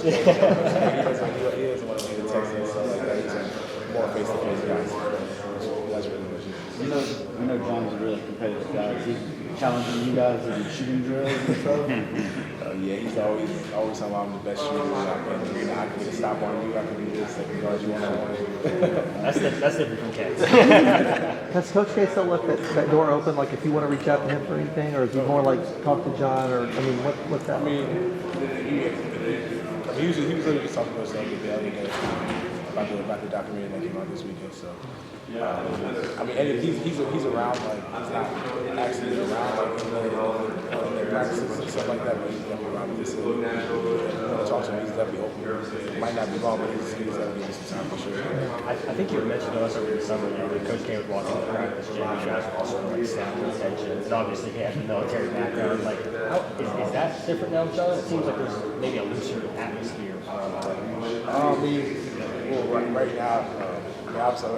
He doesn't want to be the Texans and stuff like that. He's a more face-to-face guy. So that's really what it is. We know John's a really competitive guy. Is he challenging you guys in shooting drills and stuff? Yeah, he's always talking about I'm the best shooter. I can get a stop on you. I can do this. I can guard you one-on-one. That's different from K. Has Coach K still left that door open, like if you want to reach out to him for anything, or is he more like talk to John, or I mean, what's that? I mean, he was literally just talking to us the other day about the documentary that came out this weekend. So, I mean, and he's around, like he's not actually around like in the practices and stuff like that, but he's definitely around. If you want to talk to him, he's definitely open. Might not be long, but he's definitely give some time for sure. I think you mentioned to us over the summer that Coach K was watching the practice. Jeremy Roach also like snapping attention. And obviously he has a military background. Like, is that different now, John? It seems like there's maybe a looser atmosphere. Right now, obviously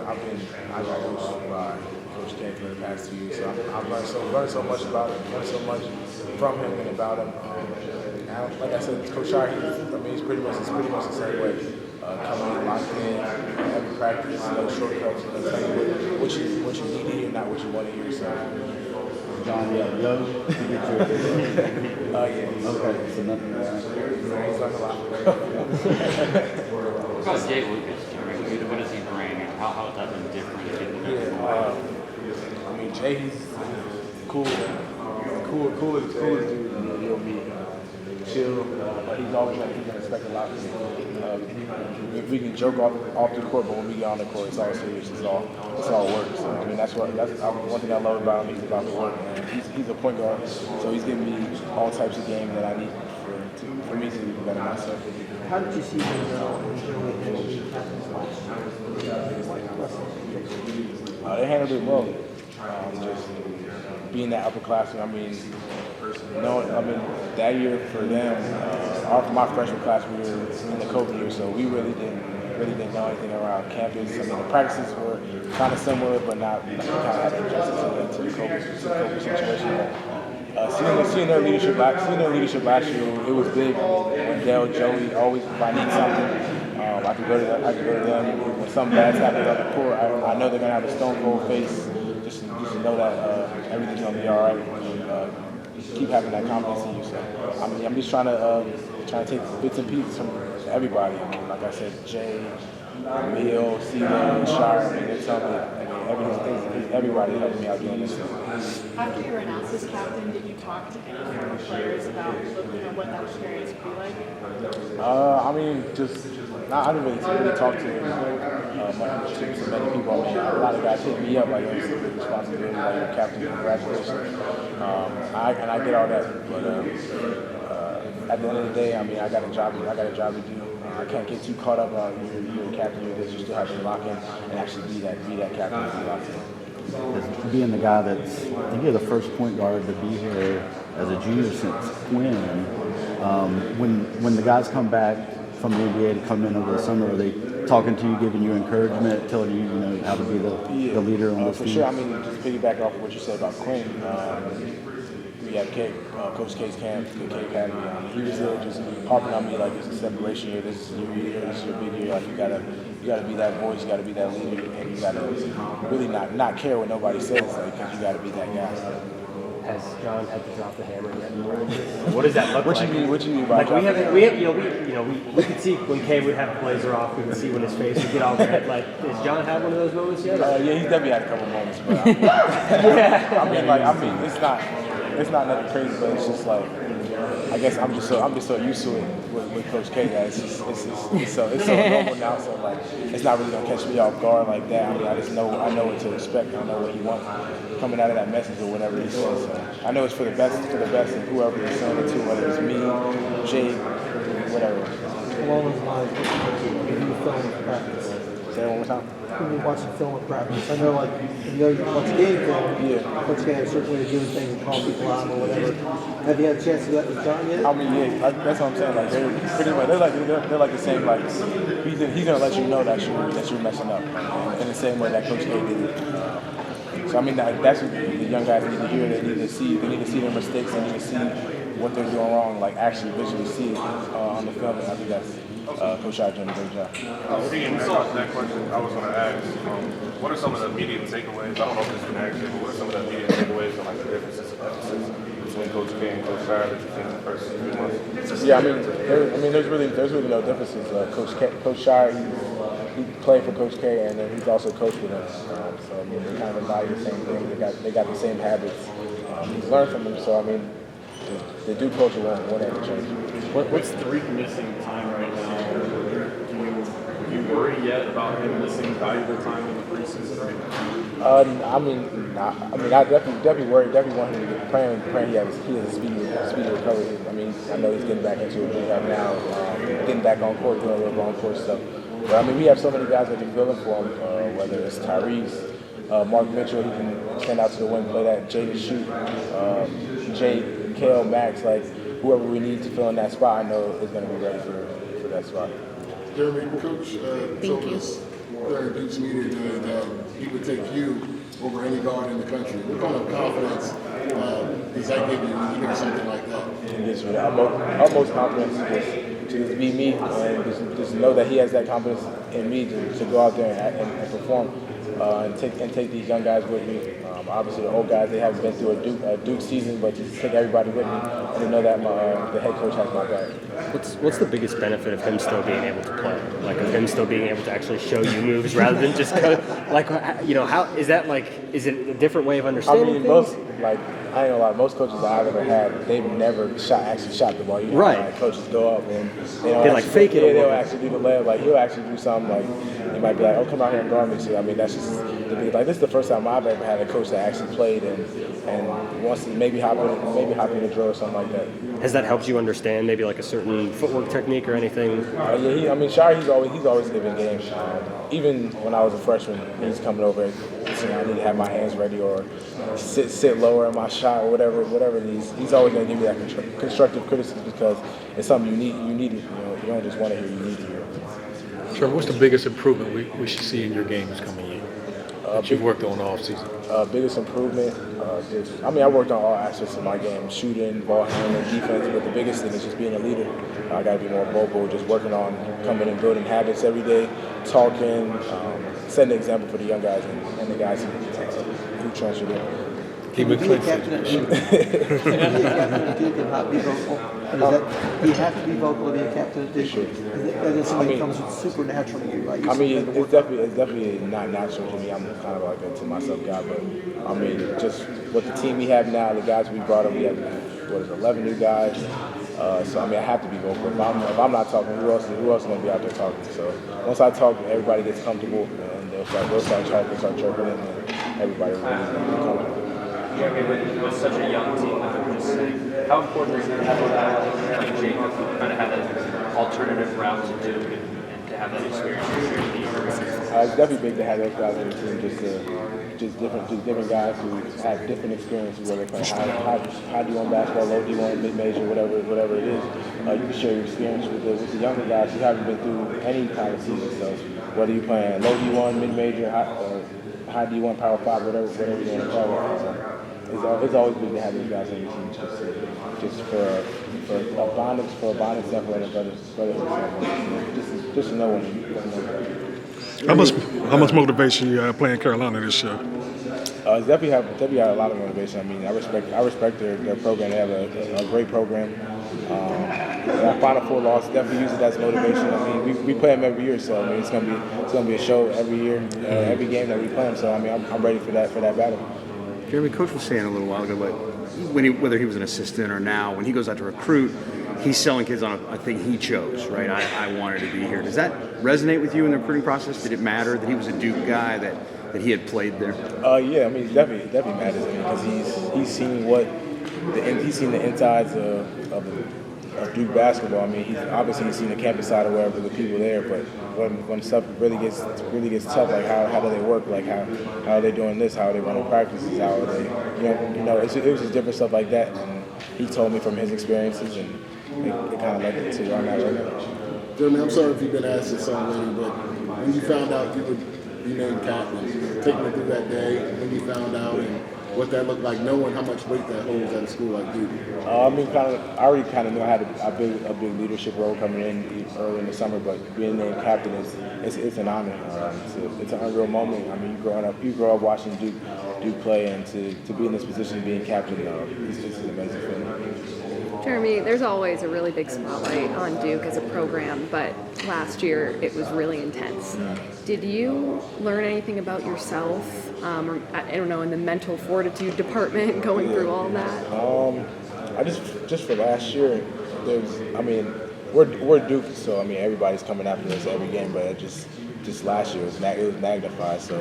I got coached by Coach K for the past 2 years, so I've learned so much about him, learned so much from him and about him. And like I said, Coach Shire, he's pretty much the same way. Coming in, locked in, every practice, no shortcuts, tell you what you need to hear, not what you want to hear. So, John, yeah, young to get your yeah. okay, so nothing He's like a lot. What about Jay Lucas, Jeremy? What does he bring, and how has that been different? Yeah, I mean, Jay, he's cool as dude you'll meet. Chill, but he's always like, he's gonna expect a lot from me. We can joke off the court, but when we get on the court, it's all serious. It's all work. So I mean, that's one thing I love about him. He's about the work. And he's a point guard, so he's giving me all types of games that I need for me to be better myself. How did you see him They handled it well. Just being that upperclassman. I mean, that year for them, my freshman class, we were in the COVID year, so we really didn't know anything around campus. I mean, the practices were kind of similar, but not kind of had to adjust to the COVID situation. Seeing their leadership last year, it was big. When Dale, Joey, always if I need something, I could go to them. When something bad's happening on the court, I know they're gonna have a stone cold face. Just to know that everything's gonna be all right. And, keep having that confidence in you. So I'm just trying to take bits and pieces from everybody. Like I said, Jay, Emil, Celia, Shire. I mean, they're telling me everybody helping me out doing this stuff. After you were announced as captain, did you talk to any former players about what that experience would be like? I mean, I didn't really talk to many people. I mean, a lot of guys hit me up like, it's a big responsibility, like you're captain, congratulations. I get all that, but at the end of the day, I mean, I got a job to do. I can't get too caught up on you're a captain, you're this. You still have to lock in and actually be that captain and be locked in. being the guy I think you're the first point guard to be here as a junior since Quinn. When the guys come back from the NBA to come in over the summer, are they talking to you, giving you encouragement, telling you, how to be the leader on this for team? Sure. I mean, just piggyback off of what you said about Quinn. We had Coach K's camp, the K Academy. He was there just harping on me like, this is separation year, this is your year, this is your big year. Like you gotta be that voice, you gotta be that leader, and you gotta really not care what nobody says, because you gotta be that guy. Has John had to drop the hammer yet? What does that look like? What you mean by like we could see when K would have a blazer off, we could see when his face would get all red. Like, does John have one of those moments yet? Yeah, he's definitely had a couple moments, but yeah. It's not nothing crazy, but it's just like, I guess I'm just so used to it with Coach K that it's so normal now. So like, it's not really gonna catch me off guard like that. I mean, I know what to expect. I know what he wants coming out of that message or whatever he says. So I know it's for the best, and whoever he's saying it to, whether it's me, Jay, whatever. Along those lines, what do you film practice? Say it one more time. When you watch the film at practice, I know you watch game film. Coach K has a certain way of doing things and calling people out or whatever. Have you had a chance to do that with John yet? I mean, yeah, that's what I'm saying. Like they're pretty much they're like the same. Like he's gonna let you know that you're messing up in the same way that Coach K did. So I mean that's what the young guys need to hear. They need to see their mistakes. They need to see what they're doing wrong, like actually visually see it on the film. And I think that's Coach Shire doing a great job. Speaking back to that question, I was going to ask, what are some of the immediate takeaways? I don't know if this is an accident, but what are some of the immediate takeaways on like the differences and emphasis between Coach K and Coach Shire that you think in the first few months? Yeah, there's really no differences. Coach Shire, he played for Coach K, and then he's also coached with him. So I mean, they kind of embody the same thing. They got the same habits. He's learned from them. So I mean, the dude culture won't ever change. What's Tariq missing time right now? Do you worry yet about him missing valuable time in the preseason right now? I definitely worry. Definitely want him to get praying he has a speedy recovery. I mean, I know he's getting back into a rehab now, getting back on court, doing a little on court stuff. But I mean, we have so many guys that can fill in for him. Whether it's Tyrese, Mark Mitchell, he can stand out to the wing, play that Jay Shoot, Jay, Kale, Max, like whoever we need to fill in that spot, I know is going to be ready for that spot. Jeremy, Coach told us during Duke's meeting today that he would take you over any guard in the country. What kind of confidence does that give you when you hear something like that? It gives me the utmost confidence to just be me and just know that he has that confidence in me to go out there and perform and take these young guys with me. Obviously, the old guys, they haven't been through a Duke season, but to take everybody with me and to know that the head coach has my back. What's the biggest benefit of him still being able to play? Like of him still being able to actually show you moves rather than just kind of, like, how is that like? Is it a different way of understanding things? I ain't gonna lie, most coaches that I've ever had, they've never actually shot the ball. You know, right. Like, coaches go up and they like fake it. Yeah, they'll actually do the layup. Like he'll actually do something like he might be like, "Oh, come out here and guard me." So I mean, that's just like this is the first time I've ever had a coach that actually played and wants to maybe hop in the drill or something like that. Has that helped you understand maybe like a certain footwork technique or anything? Shire, he's always given games. Even when I was a freshman, he's coming over and saying I need to have my hands ready or sit lower in my shot or whatever it is. He's always going to give me that constructive criticism because it's something you need it. You don't just want to hear, you need to hear. Trevor, what's the biggest improvement we should see in your game this coming year that you've worked on all season? Biggest improvement, I worked on all aspects of my game, shooting, ball handling, defense, but the biggest thing is just being a leader. I got to be more vocal, just working on coming and building habits every day, talking, setting an example for the young guys and the guys who transferred in. Keep it clean. Do you have to be vocal to be a captain of Duke? That is something that comes supernatural to you, right? It's definitely not natural to me. I'm kind of like a to myself guy, but I mean, just with the team we have now, the guys we brought up, we have 11 new guys. So I have to be vocal. If I'm not talking, who else is going to be out there talking? So once I talk, everybody gets comfortable, and they'll start talking, start chirping, and everybody will really get comfortable. Yeah, with such a young team, like I was just saying, how important is it to have a guy like Jacob who kind of had that alternative route to Duke and to have that experience for sure to be it's definitely big to have those guys on the team, just different guys who have different experiences, whether they play high D1 basketball, low D1, mid-major, whatever it is. You can share your experience with the younger guys who haven't been through any kind of season. So whether you're playing low D1, mid-major, high D1, Power 5, whatever you want to call it. So it's always good to have those guys on your team, just for a bonding standpoint and brotherhood standpoint. Just to know when you don't know. How much motivation you have playing Carolina this year? It's definitely have a lot of motivation. I mean, I respect their program. They have a great program. Our Final Four loss, definitely use it as motivation. I mean, we play them every year, so I mean, it's gonna be a show every year, every game that we play them. So I mean, I'm ready for that battle. Jeremy, Coach was saying a little while ago, but whether he was an assistant or now, when he goes out to recruit, he's selling kids on a thing he chose, right? I wanted to be here. Does that resonate with you in the recruiting process? Did it matter that he was a Duke guy, that he had played there? Yeah, I mean, it definitely matters. I mean, because he's seen the insides of Duke basketball. I mean, he's seen the campus side of wherever the people there. But when stuff really gets tough, like how do they work? Like how are they doing this? How are they running practices? How are they? It was just different stuff like that. And he told me from his experiences, and it kind of led to where I'm at right now. Jeremy, I'm sorry if you've been asked this already, but when you found out you would be named captain, take me through that day when you found out, and what that looked like, knowing how much weight that holds at a school like Duke? I mean, I already kind of knew I had a big leadership role coming in early in the summer, but being named captain it's an honor. It's an unreal moment. I mean, you grow up watching Duke play, and to be in this position, being captain, it's just an amazing feeling. Jeremy, there's always a really big spotlight on Duke as a program, but last year it was really intense. Did you learn anything about yourself, or I don't know, in the mental fortitude department going through all that? I just for last year, we're Duke, so I mean everybody's coming after us every game, but it just last year it was magnified. So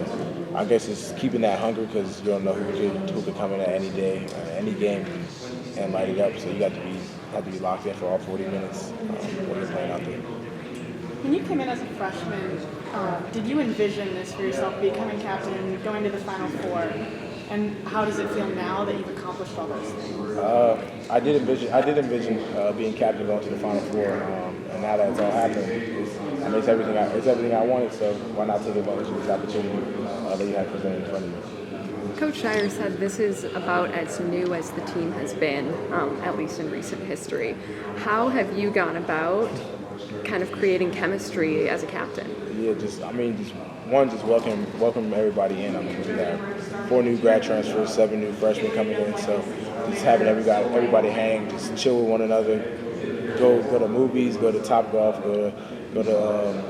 I guess it's keeping that hunger because you don't know who could come in at any day, any game, and light it up. So you have to be locked in for all 40 minutes when you're playing out there. When you came in as a freshman, did you envision this for yourself, becoming captain, going to the Final Four? And how does it feel now that you've accomplished all those things? I did envision being captain, going to the Final Four, and now that it's all happened, it's everything I wanted. So why not take advantage of this opportunity that you have presented in front of me? Coach Shire said this is about as new as the team has been, at least in recent history. How have you gone about kind of creating chemistry as a captain? Yeah, just welcome everybody in. I mean, we have 4 new grad transfers, 7 new freshmen coming in, so just having everybody hang, just chill with one another, go to movies, go to Topgolf, go to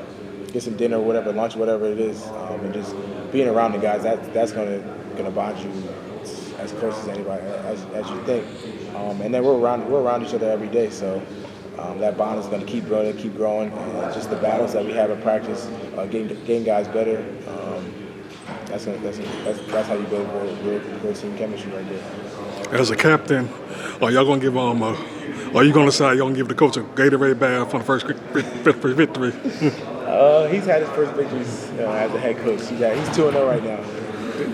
get some dinner, whatever, lunch, whatever it is, and just being around the guys. That's gonna bond you as close as anybody as you think. And then we're around each other every day, so. That bond is going to keep growing, and just the battles that we have in practice, getting guys better. That's how you build real team chemistry right there. As a captain, are y'all gonna give are you gonna decide y'all gonna give the coach a Gatorade bath on the first victory? He's had his first victories as a head coach. He's 2-0 right now.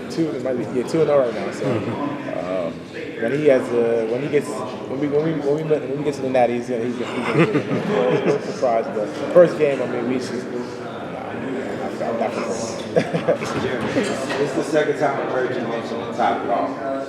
2-0 right now. So. When he gets to the natty, he's gonna get it. No surprise, but first game, I mean, I'm not surprised. It's the second time I heard you mention the Topgolf.